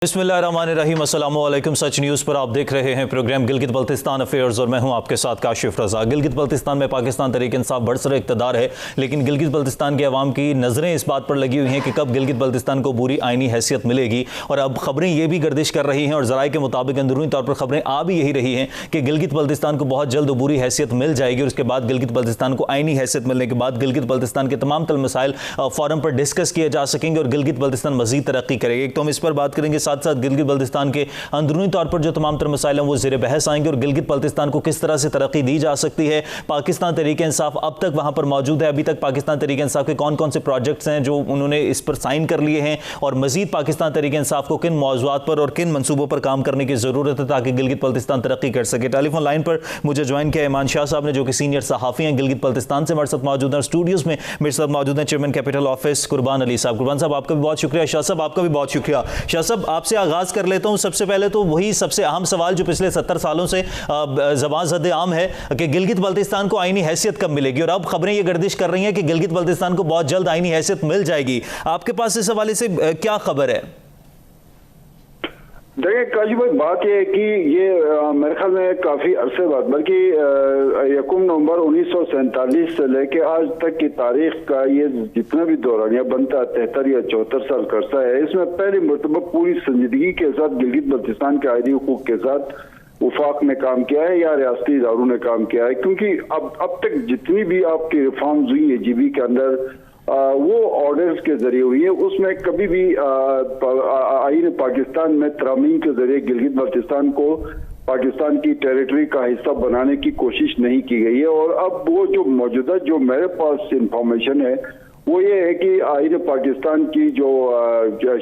बिस्मिल्लाहिर्रहमानिर्रहीम, अस्सलाम वालेकुम। सच न्यूज़ पर आप देख रहे हैं प्रोग्राम गिलगित बल्तिस्तान अफेयर्स और मैं हूं आपके साथ काशिफ रजा। गिलगित बल्तिस्तान में पाकिस्तान तहरीक इंसाफ बरसर इक़्तिदार है, लेकिन गिलगित बल्तिस्तान के अवाम की नज़रें इस बात पर लगी हुई हैं कि कब गिलगित बल्तिस्तान को पूरी आइनी हैसियत मिलेगी। और अब खबरें ये भी गर्दिश कर रही हैं और ज़राए के मुताबिक अंदरूनी तौर पर खबरें आ भी यही रही हैं कि गिलगित बल्तिस्तान को बहुत जल्द पूरी हैसियत मिल जाएगी और उसके बाद गिलगित बल्तिस्तान को आइनी हैसियत मिलने के बाद गिलगित बल्तिस्तान के तमाम तल मसाइल फोरम पर डिस्कस किए जा सकेंगे और गिलगित बल्तिस्तान मज़ीद तरक्की करेगी। तो हम इस पर बात करेंगे, साथ साथ गिलगित बल्तिस्तान के अंदरूनी तौर पर जो तमाम तर मसाइल हैं वो ज़ेर बहस आएंगे और गिलगित बल्तिस्तान को किस तरह से तरक्की दी जा सकती है। पाकिस्तान तहरीक इंसाफ अब तक वहां पर मौजूद है, अभी तक पाकिस्तान तहरीक इंसाफ के कौन कौन से प्रोजेक्ट्स हैं जो उन्होंने इस पर साइन कर लिए हैं और मजीद पाकिस्तान तहरीक इंसाफ को किन मौज़ूआत पर और किन मनसूबों पर काम करने की ज़रूरत है ताकि गिलगित बल्तिस्तान तरक्की कर सके। टेलीफोन लाइन पर मुझे ज्वाइन किया ईमान शाह साहब ने, जो कि सीनियर सहाफ़ी हैं गिलगित बल्तिस्तान से हमारे साथ मौजूद हैं। स्टूडियोज़ में मेरे साथ मौजूद हैं चेयरमैन कैपिटल ऑफिस कुर्बान अली साहब। कुर्बान साहब आपका भी बहुत शुक्रिया। शाह साहब आपका भी बहुत शुक्रिया। शाह साहब आपसे आगाज़ कर लेता हूँ। सबसे पहले तो वही सबसे अहम सवाल जो पिछले 70 सालों से ज़बान ज़द आम है कि गिलगित बल्तिस्तान को आइनी हैसियत कब मिलेगी, और अब खबरें ये गर्दिश कर रही हैं कि गिलगित बल्तिस्तान को बहुत जल्द आइनी हैसियत मिल जाएगी। आपके पास इस हवाले से क्या खबर है? देखिए काजी भाई, बात यह है कि ये मेरे ख्याल में काफ़ी अरसे बाद, बल्कि 1 नवंबर 1947 से लेके आज तक की तारीख का ये जितना भी दौरानिया बनता है 73 या 74 साल का अरसा है, इसमें पहली मरतबा पूरी संजीदगी के साथ गिलगित बल्तिस्तान के आईनी हुकूक के साथ वफाक ने काम किया है या रियासती इदारों ने काम किया है। क्योंकि अब तक जितनी भी आपकी रिफॉर्म्स हुई है जीबी के अंदर वो ऑर्डर्स के जरिए हुई है, उसमें कभी भी आईन पाकिस्तान में तरामीम के जरिए गिलगित बल्तिस्तान को पाकिस्तान की टेरिटरी का हिस्सा बनाने की कोशिश नहीं की गई है। और अब वो जो मौजूदा जो मेरे पास इंफॉर्मेशन है वो ये है कि आईन पाकिस्तान की जो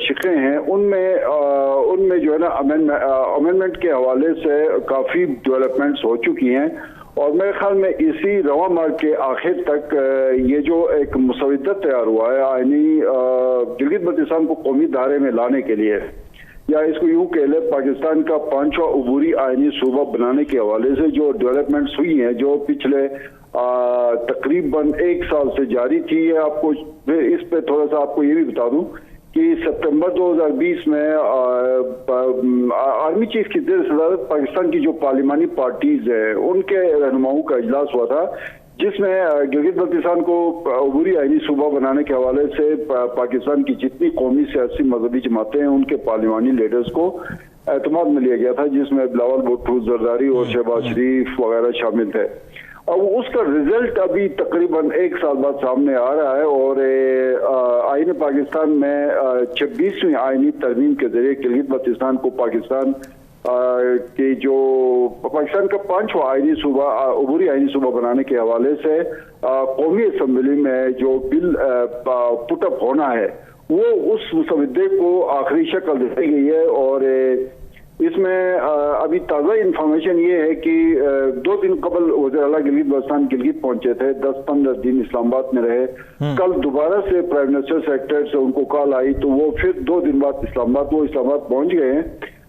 शिक़ें हैं उनमें जो है ना अमेंडमेंट के हवाले से काफ़ी डेवलपमेंट्स हो चुकी हैं और मेरे ख्याल में इसी रवा माह के आखिर तक ये जो एक मुसविदा तैयार हुआ है आईनी गिलगित बल्तिस्तान को कौमी दायरे में लाने के लिए, या इसको यूं कह ले पाकिस्तान का 5वां अबूरी आईनी सूबा बनाने के हवाले से जो डेवलपमेंट्स हुई हैं, जो पिछले तकरीबन 1 साल से जारी थी। आपको इस पे थोड़ा सा आपको ये भी बता दूं कि सितंबर 2020 में आर्मी चीफ की जेर सदारत पाकिस्तान की जो पार्लिमानी पार्टीज है उनके रहनुमाओं का इजलास हुआ था, जिसमें गिलगित बल्तिस्तान को अबूरी आईनी सूबा बनाने के हवाले से पाकिस्तान की जितनी कौमी सियासी मजहबी जमातें हैं उनके पार्लिमानी लीडर्स को एतमाद में लिया गया था, जिसमें बिलावल भुट्टो, जरदारी और शहबाज शरीफ वगैरह शामिल थे। अब उसका रिजल्ट अभी तकरीबन 1 साल बाद सामने आ रहा है और आईन पाकिस्तान में 26वीं आईनी तरमीम के जरिए गिलगित बल्तिस्तान को पाकिस्तान के जो पाकिस्तान का 5वां आईनी सूबा अबूरी आईनी सूबा बनाने के हवाले से कौमी असम्बली में जो बिल पुटअप होना है वो उस मुसविदे को आखिरी शक्ल दी गई है। और इसमें अभी ताज़ा इंफॉर्मेशन ये है कि 2 दिन कबल वज़ीर आला गिलगित बल्तिस्तान गिलगित पहुंचे थे, 10-15 दिन इस्लामाबाद में रहे। कल दोबारा से प्राइम मिनिस्टर सेक्रेटरी से उनको कॉल आई तो वो फिर 2 दिन बाद इस्लामाबाद पहुंच गए हैं।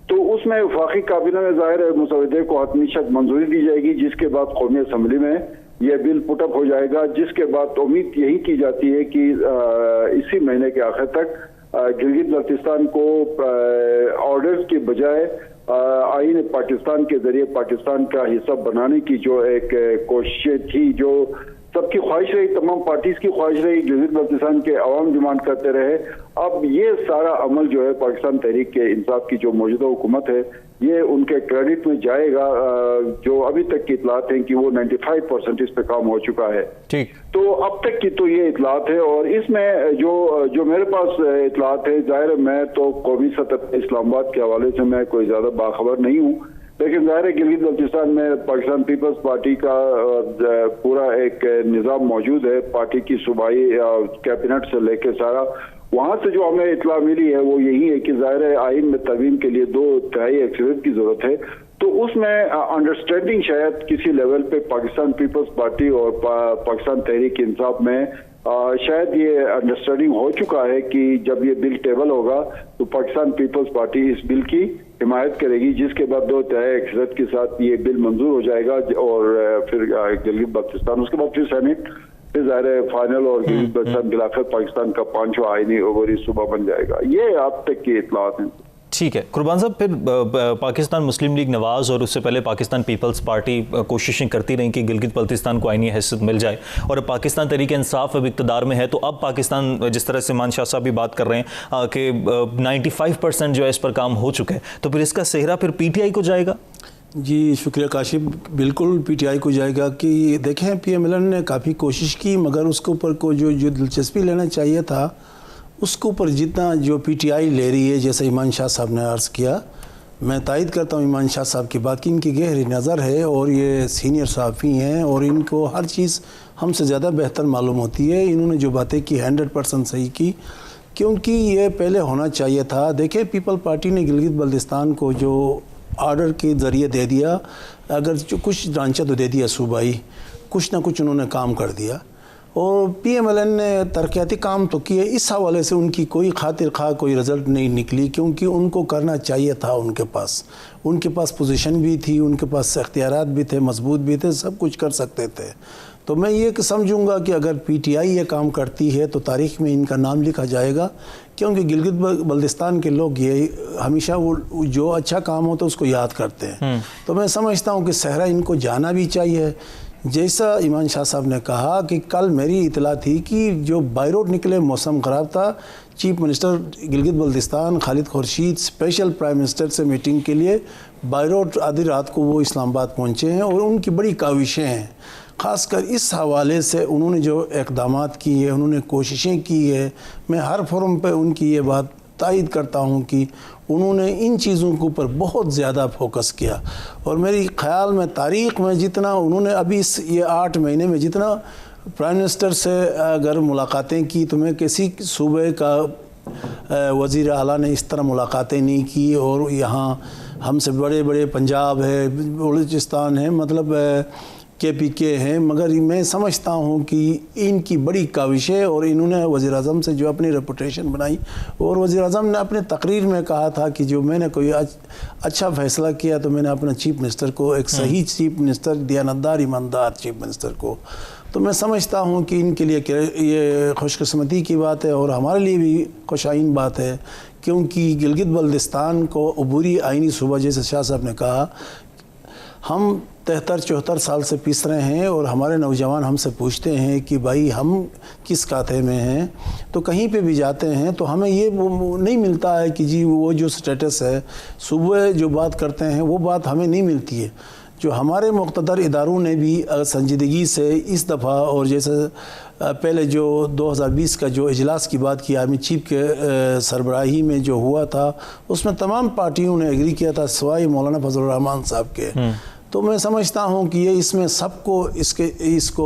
तो उसमें वफाकी काबीना में जाहिर है मुसविदे को हतमी शक मंजूरी दी जाएगी, जिसके बाद कौमी असम्बली में यह बिल पुटअप हो जाएगा, जिसके बाद उम्मीद यही की जाती है कि इसी महीने के आखिर तक गिलगित बल्तिस्तान को ऑर्डर्स के बजाय आईन पाकिस्तान के जरिए पाकिस्तान का हिस्सा बनाने की जो एक कोशिश थी, जो सबकी ख्वाहिश रही, तमाम पार्टीज की ख्वाहिश रही, गिलगित बल्तिस्तान के अवाम डिमांड करते रहे। अब ये सारा अमल जो है पाकिस्तान तहरीक के इंसाफ की जो मौजूदा हुकूमत है ये उनके क्रेडिट में जाएगा। जो अभी तक की इतलात हैं कि वो 95% इस पे काम हो चुका है। ठीक, तो अब तक की तो ये इतलात है और इसमें जो मेरे पास इतलात है, जाहिर मैं तो कौमी सतह इस्लामाबाद के हवाले से मैं कोई ज्यादा बाखबर नहीं हूँ, लेकिन ज़ाहिर है गिलगित बल्तिस्तान में पाकिस्तान पीपल्स पार्टी का पूरा एक निज़ाम मौजूद है, पार्टी की सूबाई कैबिनेट से लेकर सारा। वहाँ से जो हमें इतला मिली है वो यही है कि ज़ाहिर है आइन में तरमीम के लिए 2/3 अक्सरियत की ज़रूरत है। तो उसमें अंडरस्टैंडिंग शायद किसी लेवल पे पाकिस्तान पीपल्स पार्टी और पाकिस्तान तहरीक इंसाफ में शायद ये अंडरस्टैंडिंग हो चुका है कि जब ये बिल टेबल होगा तो पाकिस्तान पीपल्स पार्टी इस बिल की हिमायत करेगी, जिसके बाद 2/3 अक्सरियत के साथ ये बिल मंजूर हो जाएगा और फिर गिलगित बल्तिस्तान, उसके बाद फिर सेनेट, फिर ज़ाहिर फाइनल और गिलगित बल्तिस्तान खिलाफत पाकिस्तान का 5वां आईनी अबूरी सूबा बन जाएगा। ये अब तक की इतलात हैं। ठीक है कुर्बान साहब, फिर पाकिस्तान मुस्लिम लीग नवाज़ और उससे पहले पाकिस्तान पीपल्स पार्टी कोशिशें करती रही कि गिलगित बल्तिस्तान को आईनी हैसियत मिल जाए, और अब पाकिस्तान तहरीक इंसाफ अब इक़्तिदार में है, तो अब पाकिस्तान जिस तरह से ईमान शाह साहब भी बात कर रहे हैं कि 95% जो है इस पर काम हो चुका है, तो फिर इसका सेहरा फिर PTI को जाएगा? जी शुक्रिया काशिफ, बिल्कुल PTI को जाएगा। कि देखें PMLN ने काफ़ी कोशिश की, मगर उसके ऊपर को जो दिलचस्पी लेना चाहिए था उसके ऊपर जितना जो PTI ले रही है, जैसे ईमान शाह साहब ने अर्ज़ किया, मैं तायद करता हूँ ईमान शाह साहब की बात की। इनकी गहरी नज़र है और ये सीनियर सहाफ़ी हैं और इनको हर चीज़ हमसे ज़्यादा बेहतर मालूम होती है। इन्होंने जो बातें की 100% सही की, क्योंकि ये पहले होना चाहिए था। देखें पीपल पार्टी ने गिलगित बल्तिस्तान को जो ऑर्डर के ज़रिए दे दिया, अगर जो कुछ ढांचा तो दे दिया सूबाई, कुछ ना कुछ उन्होंने काम कर दिया, और PMLN ने तरक्याती काम तो किए। इस हवाले से उनकी कोई खातिर खा कोई रिज़ल्ट नहीं निकली, क्योंकि उनको करना चाहिए था। उनके पास पोजीशन भी थी, उनके पास इख्तियारात भी थे, मजबूत भी थे, सब कुछ कर सकते थे। तो मैं ये समझूंगा कि अगर PTI ये काम करती है तो तारीख़ में इनका नाम लिखा जाएगा, क्योंकि गिलगित बल्तिस्तान के लोग ये हमेशा वो जो अच्छा काम होता है उसको याद करते हैं। तो मैं समझता हूँ कि सहरा इनको जाना भी चाहिए। जैसा ईमान शाह साहब ने कहा कि कल मेरी इतला थी कि जो बाई रोड निकले, मौसम ख़राब था, chief minister Gilgit Baltistan Khalid Khurshid special prime minister से मीटिंग के लिए बाई रोड आधी रात को वो इस्लामाबाद पहुँचे हैं, और उनकी बड़ी काविशें हैं। ख़ासकर इस हवाले से उन्होंने जो इक़दामात किए हैं, उन्होंने कोशिशें की है, मैं हर फोरम पे उनकी ये बात तायद करता हूँ कि उन्होंने इन चीज़ों के ऊपर बहुत ज़्यादा फोकस किया। और मेरी ख्याल में तारीख़ में जितना उन्होंने अभी ये 8 महीने में जितना प्राइम मिनिस्टर से अगर मुलाकातें की, तो मैं किसी सूबे का वज़ीर आला ने इस तरह मुलाकातें नहीं की। और यहाँ हमसे बड़े बड़े पंजाब है, बलूचिस्तान है, मतलब KPK हैं, मगर मैं समझता हूँ कि इनकी बड़ी काविश है। और इन्होंने वज़ीर आज़म से जो अपनी रेपुटेशन बनाई, और वज़ीर आज़म ने अपने तकरीर में कहा था कि जो मैंने कोई अच्छा फ़ैसला किया तो मैंने अपना चीफ मिनिस्टर को एक सही चीफ मिनिस्टर, दियानतदार, ईमानदार चीफ मिनिस्टर को। तो मैं समझता हूँ कि इनके लिए ये खुशकिस्मती की बात है और हमारे लिए भी खुशाइन बात है, क्योंकि गिलगित बल्तिस्तान को अबूरी आइनी सूबा, जैसे शाह साहब ने कहा, हम 73-74 साल से पीस रहे हैं, और हमारे नौजवान हमसे पूछते हैं कि भाई हम किस खाते में हैं। तो कहीं पे भी जाते हैं तो हमें ये वो नहीं मिलता है कि जी वो जो स्टेटस है, सुबह जो बात करते हैं वो बात हमें नहीं मिलती है। जो हमारे मुक़्तदर इदारों ने भी संजीदगी से इस दफ़ा, और जैसे पहले जो 2020 का जो इजलास की बात की आर्मी चीफ के सरबराही में जो हुआ था, उसमें तमाम पार्टियों ने एग्री किया था सिवाय मौलाना फजल रहमान साहब के। तो मैं समझता हूँ कि ये इसमें सबको इसको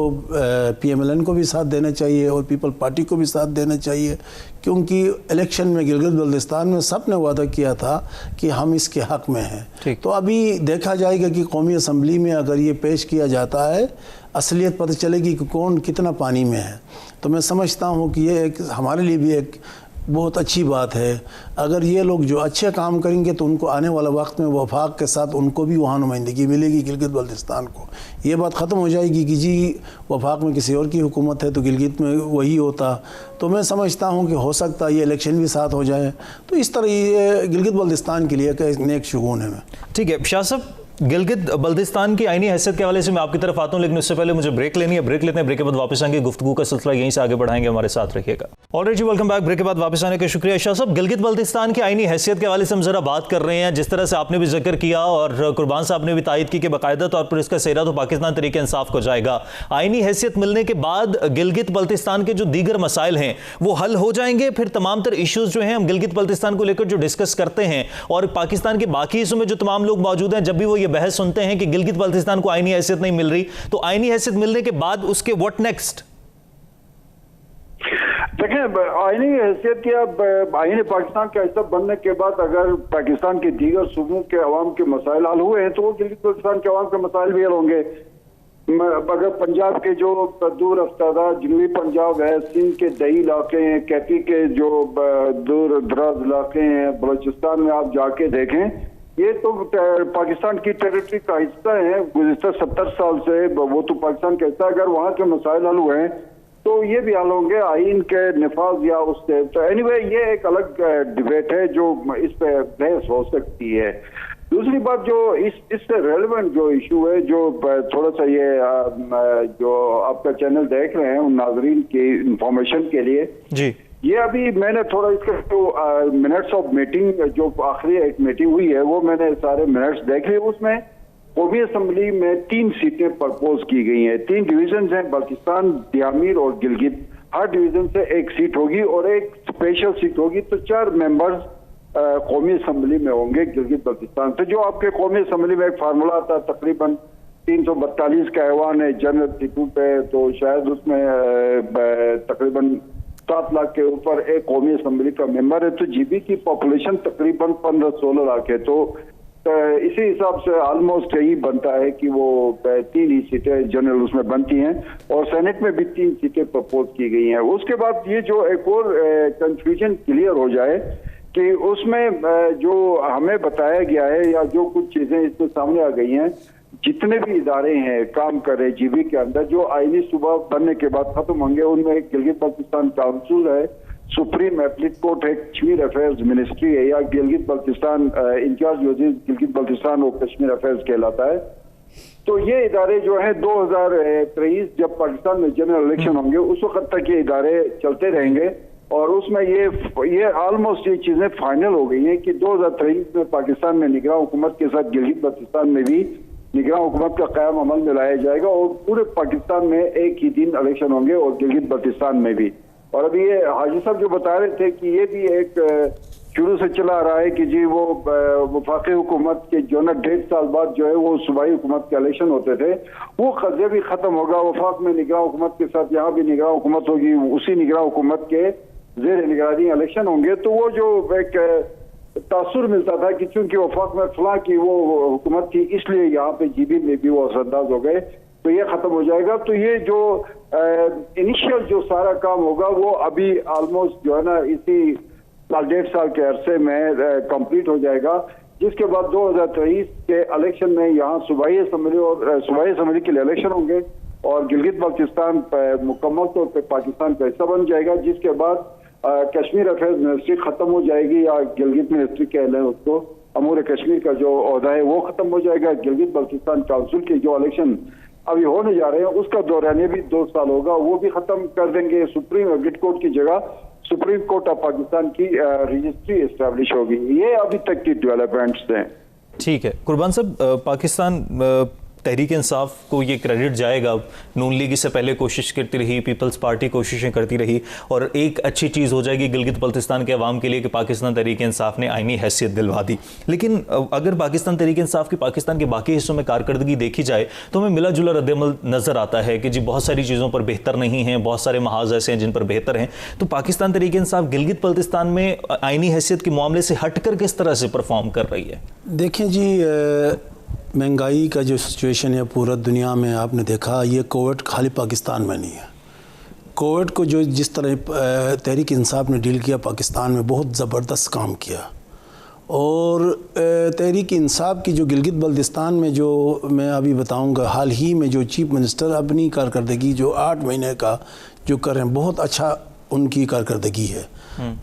PMLN को भी साथ देना चाहिए और पीपल पार्टी को भी साथ देना चाहिए, क्योंकि इलेक्शन में गिलगित बल्तिस्तान में सब ने वादा किया था कि हम इसके हक़ में हैं। तो अभी देखा जाएगा कि कौमी असम्बली में अगर ये पेश किया जाता है, असलियत पता चलेगी कि कौन कितना पानी में है। तो मैं समझता हूँ कि ये एक हमारे लिए भी एक बहुत अच्छी बात है। अगर ये लोग जो अच्छे काम करेंगे तो उनको आने वाला वक्त में वफाक के साथ उनको भी वहाँ नुमाइंदगी मिलेगी गिलगित बल्तिस्तान को। ये बात ख़त्म हो जाएगी कि जी वफाक में किसी और की हुकूमत है तो गिलगित में वही होता। तो मैं समझता हूँ कि हो सकता है ये इलेक्शन भी साथ हो जाए। तो इस तरह ये गिलगित बल्तिस्तान के लिए एक नेक शुगून है। ठीक है शाह साहब, गिलगित बल्तिस्तान की आईनी हैसियत के हवाले से मैं आपकी तरफ आता हूं, लेकिन उससे पहले मुझे ब्रेक लेनी है। ब्रेक लेते हैं, ब्रेक के बाद वापस आएंगे, गुफ्तगू का सिलसिला यहीं से आगे बढ़ाएंगे, हमारे साथ रखिएगा। ऑलराइट जी, वेलकम बैक। ब्रेक के बाद वापस आने का शुक्रिया। शाह साहब, गिलगित बल्तिस्तान की आईनी हैसियत के हवाले से हम जरा बात कर रहे हैं। जिस तरह से आपने भी जिक्र किया और कुर्बान साहब ने भी तायद की कि बाकायदा तौर पर इसका सेहरा तो पाकिस्तान तरीके इंसाफ को जाएगा। आईनी हैसियत मिलने के बाद गिलगित बल्तिस्तान के जो दीगर मसाइल हैं वो हल हो जाएंगे। फिर तमाम तर इशूज़ जो हैं हम गिलगित बल्तिस्तान को लेकर जो डिस्कस करते हैं और पाकिस्तान के बाकी हिस्सों में जो तमाम लोग मौजूद हैं, जब भी वो ये बहस सुनते हैं कि गिलगित बल्तिस्तान को आईनी हैसियत नहीं मिल रही, तो आईनी हैसियत मिलने के बाद उसके व्हाट नेक्स्ट? देखें, आईनी हैसियत या आईनी पाकिस्तान का हिस्सा बनने के बाद अगर पाकिस्तान के दीगर सूबों के अवाम के मसाइल हल हुए हैं तो वो गिलगित बल्तिस्तान के अवाम के मसाइल भी हल होंगे। अगर पंजाब के जो दूर अफ्तादा जनूबी पंजाब है, सिंध के दही इलाके हैं, कैपी के जो दूर दराज इलाके हैं, बलूचिस्तान में आप जाके देखें, ये तो पाकिस्तान की टेरिटरी का हिस्सा है। गुज़िश्ता 70 साल से वो तो पाकिस्तान का हिस्सा। अगर वहाँ के मसाइल हल हुए हैं तो ये भी हाल होंगे आइन के नफाज या उससे। तो एनीवे ये एक अलग डिबेट है जो इस पे बहस हो सकती है। दूसरी बात जो इससे रेलेवेंट जो इशू है, जो थोड़ा सा ये जो आपका चैनल देख रहे हैं उन नाजरीन की इंफॉर्मेशन के लिए जी, ये अभी मैंने थोड़ा इसका जो मिनट्स ऑफ मीटिंग जो आखिरी एक मीटिंग हुई है वो मैंने सारे मिनट्स देख लिए। उसमें कौमी असम्बली में 3 सीटें प्रपोज की गई हैं। 3 डिवीजन हैं, बल्तिस्तान, दियामीर और गिलगित। हर डिवीजन से 1 सीट होगी और 1 स्पेशल सीट होगी। तो 4 मेंबर्स कौमी असम्बली में होंगे गिलगित बल्तिस्तान से। जो आपके कौमी असम्बली में एक फार्मूला था, तकरीबन 342 का ऐवान है जनरल सीटों पे, तो शायद उसमें तकरीबन 7 लाख के ऊपर एक कौमी असम्बली का मेंबर है। तो जीबी की पॉपुलेशन तकरीबन 15-16 लाख है। तो इसी हिसाब से ऑलमोस्ट यही बनता है कि वो 3 ही सीटें जनरल उसमें बनती हैं और सेनेट में भी 3 सीटें प्रपोज की गई हैं। उसके बाद ये जो एक और कंफ्यूजन क्लियर हो जाए कि उसमें जो हमें बताया गया है या जो कुछ चीजें इसमें सामने आ गई हैं, जितने भी इदारे हैं काम कर रहे जीबी के अंदर जो आईनी सूबा बनने के बाद खत्म होंगे, उनमें एक गिलगित बल्तिस्तान काउंसिल है, सुप्रीम एपीलेट कोर्ट है, कश्मीर अफेयर्स मिनिस्ट्री है, या गिलगित बल्तिस्तान इंचार्ज वजीर गिलगित बल्तिस्तान और कश्मीर अफेयर्स कहलाता है। तो ये इदारे जो है 2023 जब पाकिस्तान में जनरल इलेक्शन होंगे उस वक्त तक ये इदारे चलते रहेंगे। और उसमें ये ऑलमोस्ट ये चीजें फाइनल हो गई हैं कि 2023 में पाकिस्तान में निगरान हुकूमत के साथ गिलगित बल्तिस्तान में भी निगरान हुकूमत का क़याम अमल में लाया जाएगा और पूरे पाकिस्तान में एक ही दिन इलेक्शन होंगे और गिलगित बल्तिस्तान में भी। और अभी ये हाजी साहब जो बता रहे थे कि ये भी एक शुरू से चला आ रहा है कि जी वो वफाकी हुकूमत के जो ना 1.5 साल बाद जो है वो सूबाई हुकूमत के इलेक्शन होते थे, वो कब्जे भी खत्म होगा। वफाक में निगरान हुकूमत के साथ यहाँ भी निगरान हुकूमत होगी, उसी निगरान हुकूमत के जेर निगरानी इलेक्शन होंगे। तो वो जो एक तासुर मिलता था कि चूंकि वफाक में फलां की वो हुकूमत थी इसलिए यहाँ पे जीबी में भी वो असरअंदाज हो गए, तो ये खत्म हो जाएगा। तो ये जो इनिशियल जो सारा काम होगा वो अभी ऑलमोस्ट जो है ना इसी 1.5 साल के अरसे में कंप्लीट हो जाएगा, जिसके बाद 2023 के इलेक्शन में यहाँ सूबाई असम्बली और सूबाई असम्बली के लिए इलेक्शन होंगे और गिलगित बल्तिस्तान मुकम्मल तौर पर पाकिस्तान का हिस्सा बन जाएगा। जिसके बाद कश्मीर अफेयर्स मिनिस्ट्री खत्म हो जाएगी या गिलगित मिनिस्ट्री कह लें उसको, अमूर कश्मीर का जो ओहदा है वो खत्म हो जाएगा। गिलगित बल्तिस्तान काउंसिल के जो इलेक्शन अभी होने जा रहे हैं उसका दौरानिया भी 2 साल होगा, वो भी खत्म कर देंगे। सुप्रीम एपीलेट कोर्ट की जगह सुप्रीम कोर्ट ऑफ पाकिस्तान की रजिस्ट्री एस्टैब्लिश होगी। ये अभी तक की डेवलपमेंट्स हैं। ठीक है कुर्बान साहब, पाकिस्तान तहरीक इंसाफ को ये क्रेडिट जाएगा। नून लीग इससे पहले कोशिश करती रही, पीपल्स पार्टी कोशिशें करती रही और एक अच्छी चीज़ हो जाएगी गिलगित बल्तिस्तान के अवाम के लिए कि पाकिस्तान तहरीक इंसाफ ने आईनी हैसियत दिलवा दी। लेकिन अगर पाकिस्तान तहरीक इंसाफ की पाकिस्तान के बाकी हिस्सों में कारकर्दगी देखी जाए तो हमें मिला जुला रद्दअमल नज़र आता है कि जी बहुत सारी चीज़ों पर बेहतर नहीं हैं, बहुत सारे महाज ऐसे हैं जिन पर बेहतर हैं। तो पाकिस्तान तहरीक इंसाफ गिलगित बल्तिस्तान में आईनी हैसियत के मामले से हटकर किस तरह से परफॉर्म कर रही है? देखें जी, महंगाई का जो सिचुएशन है पूरा दुनिया में आपने देखा, ये कोविड खाली पाकिस्तान में नहीं है। कोविड को जो जिस तरह तहरीक इंसाफ ने डील किया पाकिस्तान में बहुत ज़बरदस्त काम किया। और तहरीक इंसाफ की जो गिलगित बल्तिस्तान में जो मैं अभी बताऊंगा, हाल ही में जो चीफ मिनिस्टर अपनी कारकर्दगी जो 8 महीने का जो कर रहे हैं, बहुत अच्छा उनकी कारकर्दगी है।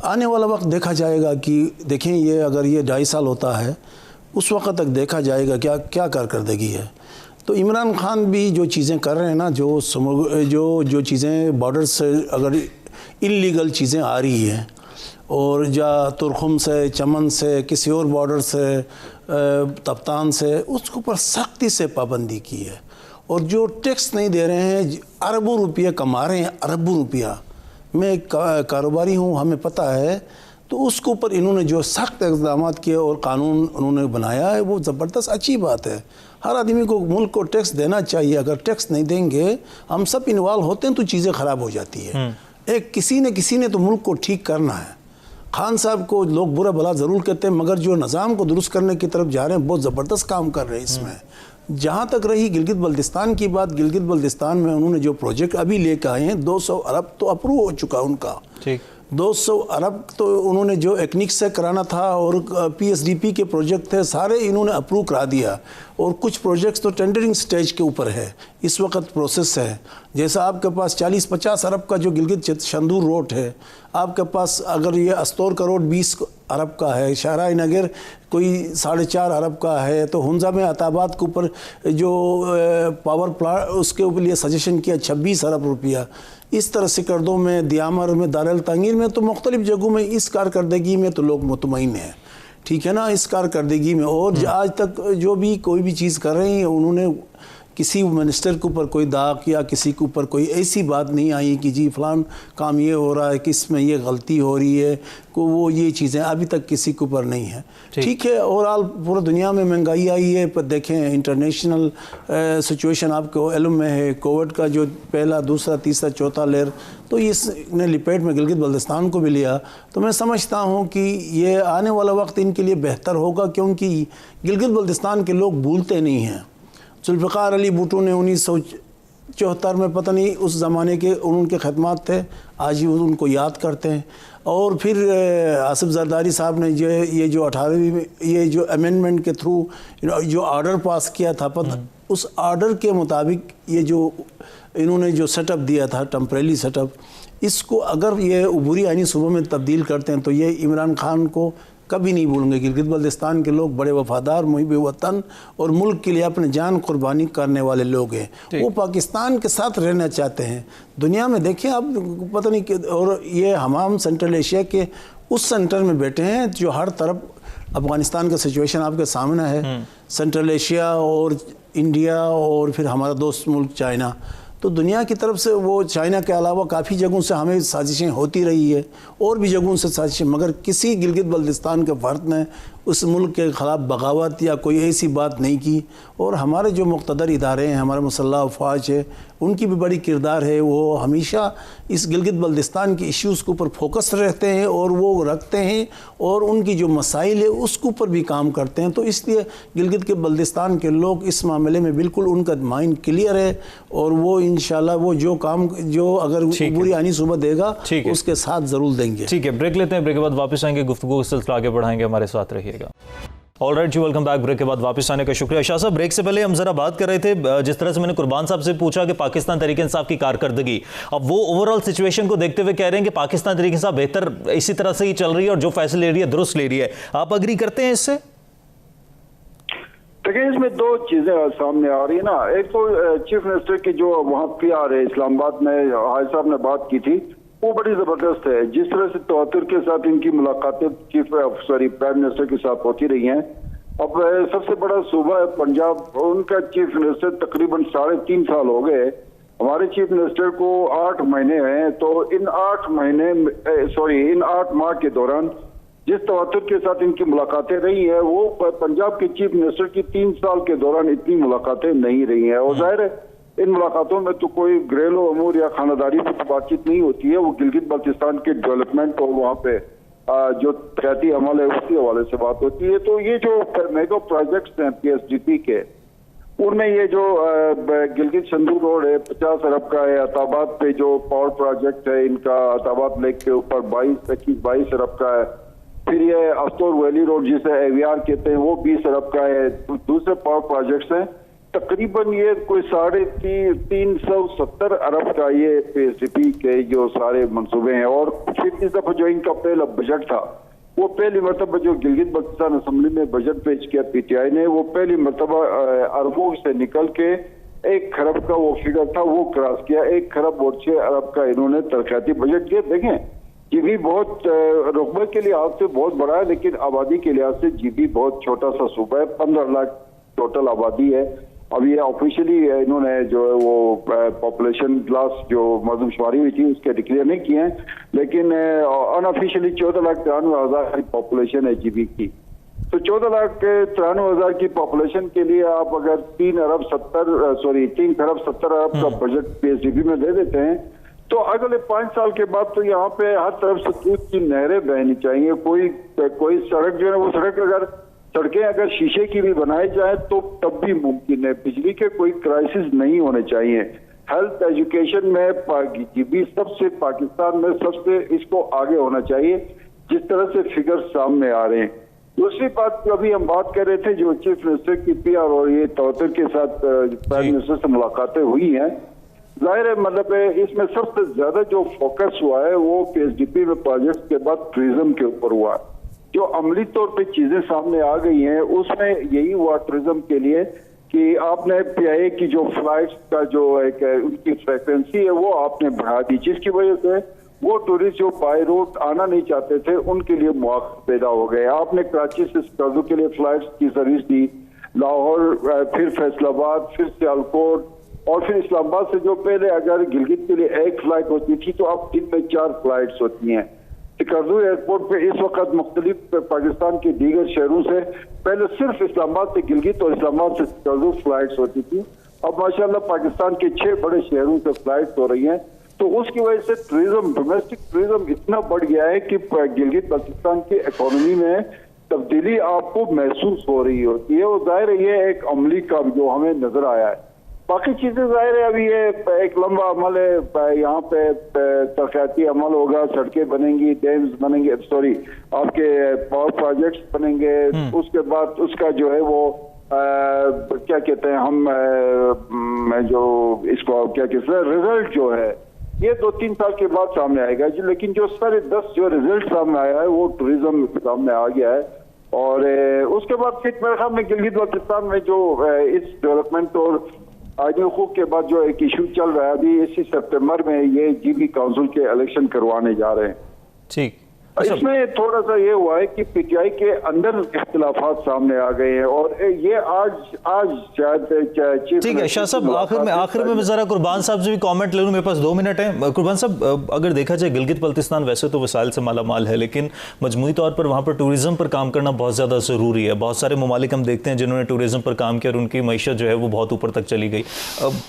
आने वाला वक्त देखा जाएगा कि देखें ये अगर ये 2.5 साल होता है उस वक्त तक देखा जाएगा क्या कारकर्दगी है। तो इमरान खान भी जो चीज़ें कर रहे हैं ना, जो चीज़ें बॉर्डर से अगर इल्लीगल चीज़ें आ रही हैं और या तुरखुम से, चमन से, किसी और बॉर्डर से, तप्तान से, उसके ऊपर सख्ती से पाबंदी की है। और जो टैक्स नहीं दे रहे हैं, अरबों रुपये कमा रहे हैं, अरबों रुपया। मैं कारोबारी हूँ, हमें पता है। तो उसके ऊपर इन्होंने जो सख्त इक़दाम किए और कानून उन्होंने बनाया है वो ज़बरदस्त अच्छी बात है। हर आदमी को मुल्क को टैक्स देना चाहिए। अगर टैक्स नहीं देंगे, हम सब इन्वॉल्व होते हैं तो चीज़ें ख़राब हो जाती है। एक किसी ने तो मुल्क को ठीक करना है। खान साहब को लोग बुरा भला ज़रूर कहते हैं, मगर जो निज़ाम को दुरुस्त करने की तरफ जा रहे हैं बहुत ज़बरदस्त काम कर रहे हैं इसमें। जहाँ तक रही गिलगित बल्तिस्तान की बात, गिलगित बल्तिस्तान में उन्होंने जो प्रोजेक्ट अभी लेकर आए हैं 200 अरब तो अप्रूव हो चुका उनका। ठीक, 200 अरब तो उन्होंने जो एक्निक से कराना था और पीएसडीपी के प्रोजेक्ट थे सारे इन्होंने अप्रूव करा दिया, और कुछ प्रोजेक्ट्स तो टेंडरिंग स्टेज के ऊपर है, इस वक्त प्रोसेस है। जैसा आपके पास 40-50 अरब का जो गिलगित शंदूर रोड है, आपके पास अगर ये अस्तौर का रोड 20 अरब का है, शाहराई नगर कोई 4.5 अरब का है, तो हुंजा में अताबाद के ऊपर जो पावर प्लांट उसके ऊपर लिए सजेशन किया 26 अरब रुपया। इस तरह सिकरदों में, दियामर में, दारुल तंगीर में, तो मुख्तलिफ जगहों में इस कारकर्दगी में तो लोग मुतमईन हैं, ठीक है ना, इस कारकर्दगी में। और आज तक जो भी कोई भी चीज़ कर रहे हैं, उन्होंने किसी मिनिस्टर के ऊपर कोई दाग या किसी के ऊपर कोई ऐसी बात नहीं आई कि जी फलान काम ये हो रहा है कि इसमें ये गलती हो रही है, को वो ये चीज़ें अभी तक किसी के ऊपर नहीं है, ठीक है। ओवरऑल पूरी दुनिया में महंगाई आई है, पर देखें इंटरनेशनल सिचुएशन आपको इल्म में है, कोविड का जो पहला, दूसरा, तीसरा, चौथा लेयर, तो इसने लिपेट में गिलगित बल्तिस्तान को भी लिया। तो मैं समझता हूँ कि ये आने वाला वक्त इनके लिए बेहतर होगा, क्योंकि गिलगित बल्तिस्तान के लोग भूलते नहीं हैं। जुल्फ़िकार अली भुट्टो ने 1974 में, पता नहीं उस ज़माने के उनके खदमात थे, आज ही उनको याद करते हैं। और फिर आसिफ जरदारी साहब ने ये जो 18वीं में ये जो अमेंडमेंट के थ्रू जो ऑर्डर पास किया था, उस ऑर्डर के मुताबिक ये जो इन्होंने जो सेटअप दिया था, टेम्परेरी सेटअप, इसको अगर ये अबूरी आईनी सूबों में तब्दील करते हैं तो ये इमरान खान को कभी नहीं भूलेंगे। गिलगित बल्तिस्तान के लोग बड़े वफादार, मुहिब वतन और मुल्क के लिए अपने जान कुर्बानी करने वाले लोग हैं। वो पाकिस्तान के साथ रहना चाहते हैं। दुनिया में देखें आप, पता नहीं, और ये हम सेंट्रल एशिया के उस सेंटर में बैठे हैं जो हर तरफ अफगानिस्तान का सिचुएशन आपके सामने है, सेंट्रल एशिया और इंडिया और फिर हमारा दोस्त मुल्क चाइना। तो दुनिया की तरफ से वो चाइना के अलावा काफ़ी जगहों से हमें साजिशें होती रही है, और भी जगहों से साजिशें, मगर किसी गिलगित बल्तिस्तान के फ़र्द ने उस मुल्क के ख़िलाफ़ बगावत या कोई ऐसी बात नहीं की। और हमारे जो मुक़्तदर इदारे हैं, हमारे मुसल्लह अफ़वाज है, उनकी भी बड़ी किरदार है। वो हमेशा इस गिलगित बल्तिस्तान के इश्यूज़ के ऊपर फोकस रहते हैं और वो रखते हैं, और उनकी जो मसाइल है उसके ऊपर भी काम करते हैं। तो इसलिए गिलगित के बल्तिस्तान के लोग इस मामले में बिल्कुल उनका माइंड क्लियर है, और वो इंशाल्लाह वो जो काम जो अगर पूरी आनी सुबह देगा उसके साथ ज़रूर देंगे। ठीक है, ब्रेक लेते हैं, ब्रेक के बाद वापस आएंगे, गुफ्तगू का सिलसिला आगे बढ़ाएंगे, हमारे साथ रहिएगा। ऑल राइट जी, वेलकम बैक। ब्रेक के बाद वापस आने का शुक्रिया। शाह साहब, ब्रेक से पहले हम जरा बात कर रहे थे, जिस तरह से मैंने कुर्बान साहब से पूछा कि पाकिस्तान तहरीक इंसाफ की कारकर्दगी, अब वो ओवरऑल सिचुएशन को देखते हुए कह रहे हैं कि पाकिस्तान तहरीक इंसाफ बेहतर इसी तरह से ही चल रही है और जो फैसले ले रही है दुरुस्त ले रही है। आप अग्री करते हैं इससे? देखिए, इसमें दो चीजें सामने आ रही है ना। एक तो चीफ मिनिस्टर की जो वहाँ PR है इस्लामाबाद में, हाय साहब ने बात की थी, वो बड़ी जबरदस्त है। जिस तरह से तवातुर के साथ इनकी मुलाकातें प्राइम मिनिस्टर के साथ होती रही हैं। अब सबसे बड़ा सूबा है पंजाब, उनका चीफ मिनिस्टर तकरीबन 3.5 साल हो गए। हमारे चीफ मिनिस्टर को 8 महीने हैं, तो इन 8 माह के दौरान जिस तवातुर के साथ इनकी मुलाकातें रही है, वो पंजाब के चीफ मिनिस्टर की 3 साल के दौरान इतनी मुलाकातें नहीं रही हैं। और जाहिर है इन मुलाकातों में तो कोई घरेलू अमूर या खानादारी की बातचीत नहीं होती है, वो गिलगित बल्तिस्तान के डेवलपमेंट और वहाँ पे जो तरक्याती अमल है उसके हवाले से बात होती है। तो ये जो मेगा प्रोजेक्ट्स हैं PSDP के, उनमें ये जो गिलगित शंदूर रोड है 50 अरब का है, अताबाद पे जो पावर प्रोजेक्ट है इनका अताबाद लेक के ऊपर 22 अरब का है, फिर ये अस्तौर वैली रोड जिसे AVR कहते हैं वो 20 अरब का है। दूसरे पावर प्रोजेक्ट्स हैं, तकरीबन ये कोई 370 अरब का ये PSDP के जो सारे मंसूबे हैं। और फिर इस दफा जो इनका पहला बजट था, वो पहली मरतबा जो गिलगित बल्तिस्तान असम्बली में बजट पेश किया PTI ने, वो पहली मरतबा अरबों से निकल के 1 खरब का वो फिगर था वो क्रॉस किया। 1 खरब और 6 अरब का इन्होंने तरक्याती बजट दिया। देखें, GB बहुत रुकबे के लिहाज से बहुत बड़ा है, लेकिन आबादी के लिहाज से GB बहुत छोटा सा सूबा है। 15 लाख टोटल आबादी है। अब ये ऑफिशियली इन्होंने जो है वो पॉपुलेशन क्लास जो मर्दमशुमारी हुई थी उसके डिक्लेयर नहीं किए हैं, लेकिन अनऑफिशियली 14,93,000 की पॉपुलेशन है GB की। तो 14,93,000 की पॉपुलेशन के लिए आप अगर 3 खरब 70 अरब का बजट PSDP में दे देते हैं, तो अगले 5 साल के बाद तो यहाँ पे हर तरफ से दूध की नहरें बहनी चाहिए। कोई सड़क जो है वो सड़कें अगर शीशे की भी बनाई जाए तो तब भी मुमकिन है। बिजली के कोई क्राइसिस नहीं होने चाहिए। हेल्थ एजुकेशन में भी सबसे पाकिस्तान में सबसे इसको आगे होना चाहिए, जिस तरह से फिगर सामने आ रहे हैं। दूसरी बात अभी हम बात कर रहे थे जो चीफ मिनिस्टर की पीआर और ये तौर के साथ प्राइम मिनिस्टर से मुलाकातें हुई हैं, जाहिर है मतलब इसमें सबसे ज्यादा जो फोकस हुआ है वो पीएचडीपी में प्रोजेक्ट के बाद टूरिज्म के ऊपर हुआ। जो अमली तौर पे चीजें सामने आ गई हैं उसमें यही हुआ टूरिज्म के लिए कि आपने पीआईए की जो फ्लाइट्स का जो एक उनकी फ्रिक्वेंसी है वो आपने बढ़ा दी, जिसकी वजह से वो टूरिस्ट जो बाय रोड आना नहीं चाहते थे उनके लिए मौके पैदा हो गए। आपने कराची से स्कर्दू के लिए फ्लाइट्स की सर्विस दी, लाहौर, फिर फैसलाबाद, फिर सियालकोट और फिर इस्लामाबाद से जो पहले अगर गिलगित के लिए एक फ्लाइट होती थी तो अब दिन में 4 फ्लाइट्स होती हैं। सिकरदू एयरपोर्ट पे इस वक्त मुख्तलिफ पाकिस्तान के दीगर शहरों से पहले सिर्फ इस्लामाबाद से गिलगित और इस्लामाबाद से सिकरदू फ्लाइट्स होती थी, अब माशाल्लाह पाकिस्तान के 6 बड़े शहरों से फ्लाइट्स हो रही हैं। तो उसकी वजह से टूरिज्म, डोमेस्टिक टूरिज्म इतना बढ़ गया है कि गिलगित बल्तिस्तान की इकोनॉमी में तब्दीली आपको महसूस हो रही होती है। और जाहिर है ये एक अमली काम जो हमें नजर आया है। बाकी चीजें जाहिर है अभी ये एक लंबा अमल है, यहाँ पे तरक्याती अमल होगा, सड़कें बनेंगी, डैम्स बनेंगे, सॉरी आपके पावर प्रोजेक्ट्स बनेंगे, उसके बाद उसका जो है वो क्या कहते हैं हम जो इसको क्या कहते हैं रिजल्ट जो है ये 2-3 साल के बाद सामने आएगा। लेकिन जो सारे 10 जो रिजल्ट सामने आया है वो टूरिज्म सामने आ गया है। और उसके बाद फिर मेरे ख्याल में गिलगित बल्तिस्तान में जो इस डेवलपमेंट और आईनी हुकूक के बाद जो एक इशू चल रहा है अभी इसी सितंबर में ये जीबी काउंसिल के इलेक्शन करवाने जा रहे हैं। ठीक, इसमें थोड़ा सा ये हुआ है कि पीटीआई के अंदर इख्तिलाफात सामने आ गए हैं और ये आज शायद ठीक है। शाह साहब आखिर में मैं जरा कुर्बान साहब से भी कमेंट ले लूं, मेरे पास 2 मिनट है। कुर्बान साहब, अगर देखा जाए गिलगित बल्तिस्तान वैसे तो वसाइल से माला माल है, लेकिन मजमूई तौर पर वहाँ पर टूरिज्म पर काम करना बहुत ज़्यादा ज़रूरी है। बहुत सारे ममालिक हम देखते हैं जिन्होंने टूरिज्म पर काम किया और उनकी मईशत जो है वो बहुत ऊपर तक चली गई।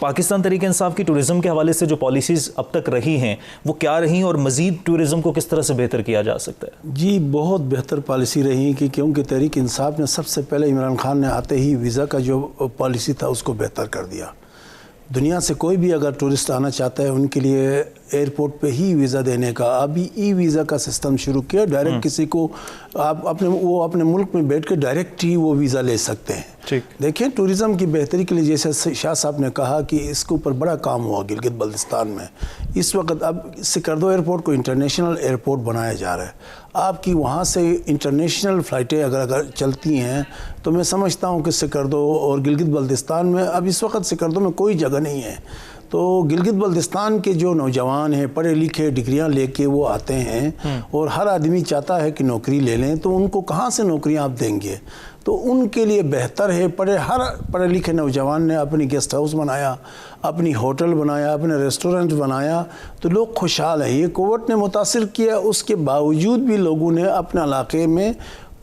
पाकिस्तान तहरीक इंसाफ की टूरिज्म के हवाले से जो पॉलिसीज़ अब तक रही हैं वो क्या रही और मज़ीद टूरिज्म को किस तरह से बेहतर किया जा सकता है? जी, बहुत बेहतर पॉलिसी रही कि क्योंकि तहरीक इंसाफ ने सबसे पहले इमरान खान ने आते ही वीज़ा का जो पॉलिसी था उसको बेहतर कर दिया। दुनिया से कोई भी अगर टूरिस्ट आना चाहता है उनके लिए एयरपोर्ट पे ही वीज़ा देने का अभी ई वीज़ा का सिस्टम शुरू किया। डायरेक्ट किसी को आप अपने मुल्क में बैठ कर डायरेक्ट ही वो वीज़ा ले सकते हैं। ठीक, देखें टूरिज़म की बेहतरी के लिए जैसे शाह साहब ने कहा कि इसके ऊपर बड़ा काम हुआ गिलगित बल्तिस्तान में। इस वक्त अब सिकरदो एयरपोर्ट को इंटरनेशनल एयरपोर्ट बनाया जा रहा है। आपकी वहाँ से इंटरनेशनल फ़्लाइटें अगर चलती हैं तो मैं समझता हूँ कि सिकरदो और गिलगित बल्तिस्तान में अब इस वक्त सिकरदो में कोई जगह नहीं है। तो गिलगित बल्तिस्तान के जो नौजवान हैं पढ़े लिखे डिग्रियां लेके वो आते हैं और हर आदमी चाहता है कि नौकरी ले लें, तो उनको कहाँ से नौकरियां आप देंगे? तो उनके लिए बेहतर है हर पढ़े लिखे नौजवान ने अपनी गेस्ट हाउस बनाया, अपनी होटल बनाया, अपने रेस्टोरेंट बनाया, तो लोग खुशहाल हैं। ये कोविड ने मुतासिर किया, उसके बावजूद भी लोगों ने अपने इलाके में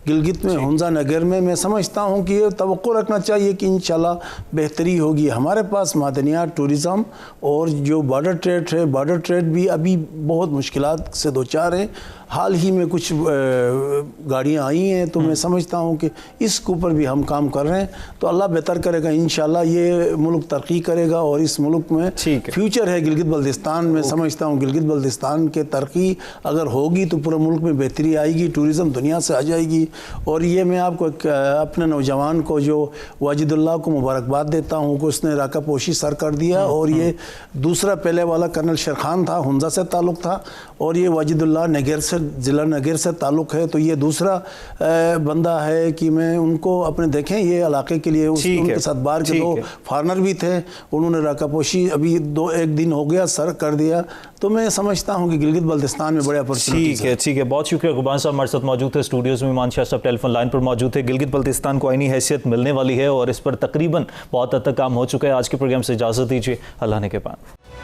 गिलगित में हुंजा नगर में मैं समझता हूँ कि ये तवक्को रखना चाहिए कि इंशाल्लाह बेहतरी होगी। हमारे पास मादनियात, टूरिज़म और जो बॉर्डर ट्रेड है, बॉर्डर ट्रेड भी अभी बहुत मुश्किलात से दो चार है। हाल ही में कुछ गाड़ियाँ आई हैं, तो मैं समझता हूँ कि इसके ऊपर भी हम काम कर रहे हैं, तो अल्लाह बेहतर करेगा। इंशाल्लाह ये मुल्क तरक्की करेगा और इस मुल्क में फ्यूचर है गिलगित बल्तिस्तान में। समझता हूँ गिलगित बल्तिस्तान के तरक्की अगर होगी तो पूरे मुल्क में बेहतरी आएगी, टूरिज़म दुनिया से आ जाएगी। और ये मैं आपको अपने नौजवान को जो वाजिदुल्लाह को मुबारकबाद देता हूँ कि उसने राका पोशी सर कर दिया। और ये दूसरा पहले वाला कर्नल शेरखान था, हुंजा से ताल्लुक़ था, और ये वाजिदुल्लाह नगर से, ज़िला नगर से ताल्लुक़ है। तो ये दूसरा बंदा है कि मैं उनको अपने देखें ये इलाके के लिए उनके साथ बाहर के 2 फॉरनर भी थे, उन्होंने राका पोशी अभी 1 दिन हो गया सर कर दिया। तो मैं समझता हूँ कि गिलगित बल्तिस्तान में बड़े अपॉर्चुनिटी। ठीक है, बहुत शुक्रिया। कुर्बान साहब हमारे साथ मौजूद थे स्टूडियोज़ में, ईमान शाह साहब टेलीफोन लाइन पर मौजूद थे। गिलगित बल्तिस्तान को आईनी हैसियत मिलने वाली है और इस पर तकरीबन बहुत हद तक काम हो चुका है। आज के प्रोग्राम से इजाज़त दीजिए, अल्लाह ने के पान।